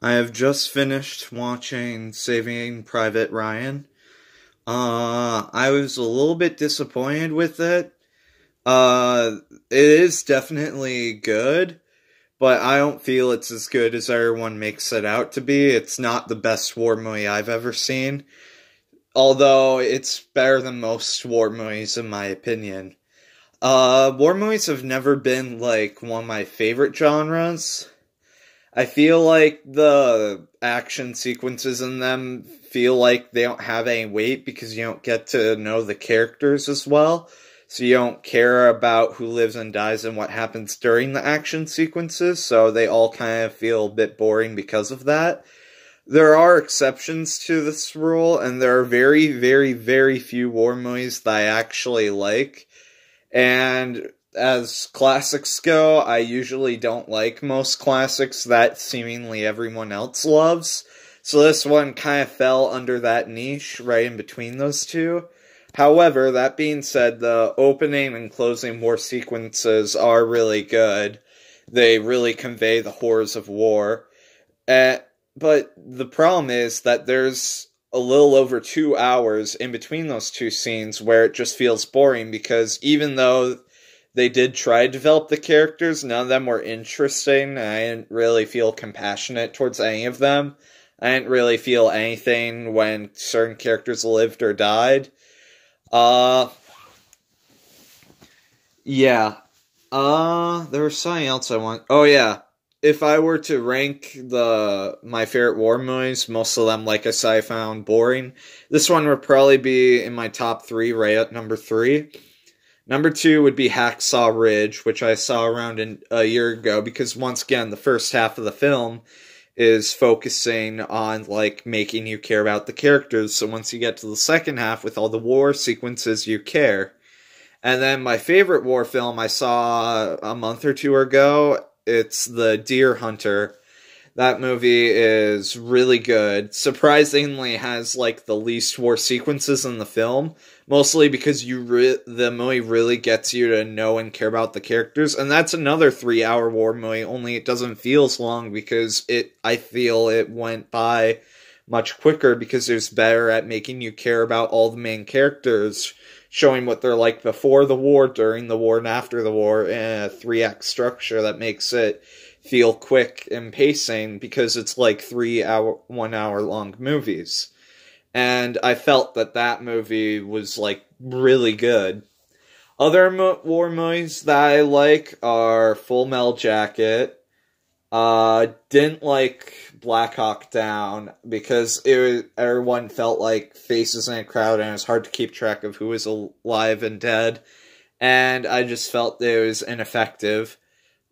I have just finished watching Saving Private Ryan. I was a little bit disappointed with it. It is definitely good, but I don't feel it's as good as everyone makes it out to be. It's not the best war movie I've ever seen, although it's better than most war movies in my opinion. War movies have never been, like, one of my favorite genres. I feel like the action sequences in them feel like they don't have any weight because you don't get to know the characters as well. So you don't care about who lives and dies and what happens during the action sequences, so they all kind of feel a bit boring because of that. There are exceptions to this rule, and there are very, very, very few war movies that I actually like. And as classics go, I usually don't like most classics that seemingly everyone else loves. So this one kind of fell under that niche, right in between those two. However, that being said, the opening and closing war sequences are really good. They really convey the horrors of war. But the problem is that there's a little over 2 hours in between those two scenes where it just feels boring because even though they did try to develop the characters, none of them were interesting, and I didn't really feel compassionate towards any of them. I didn't really feel anything when certain characters lived or died. Yeah. There was something else I want. Oh, yeah. If I were to rank my favorite war movies, most of them, like I said, I found boring. This one would probably be in my top 3, right at number 3. Number 2 would be Hacksaw Ridge, which I saw around a year ago, because once again, the first half of the film is focusing on, like, making you care about the characters, so once you get to the second half with all the war sequences, you care. And then my favorite war film I saw a month or two ago, it's The Deer Hunter. That movie is really good. Surprisingly has, like, the least war sequences in the film. Mostly because the movie really gets you to know and care about the characters. And that's another 3-hour war movie, only it doesn't feel as long because I feel it went by much quicker because it was better at making you care about all the main characters, showing what they're like before the war, during the war, and after the war, in a 3-act structure that makes it feel quick and pacing because it's like 1 hour long movies. And I felt that movie was, like, really good. Other war movies that I like are Full Metal Jacket. Didn't like Black Hawk Down because everyone felt like faces in a crowd and it was hard to keep track of who was alive and dead. And I just felt it was ineffective.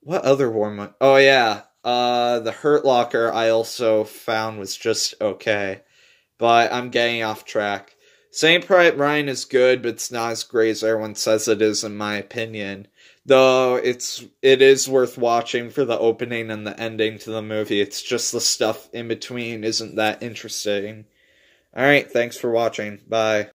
What other war movie? Oh, yeah. The Hurt Locker I also found was just okay. But I'm getting off track. Saving Private Ryan is good, but it's not as great as everyone says it is, in my opinion. Though it is worth watching for the opening and the ending to the movie. It's just the stuff in between isn't that interesting. Alright, thanks for watching. Bye.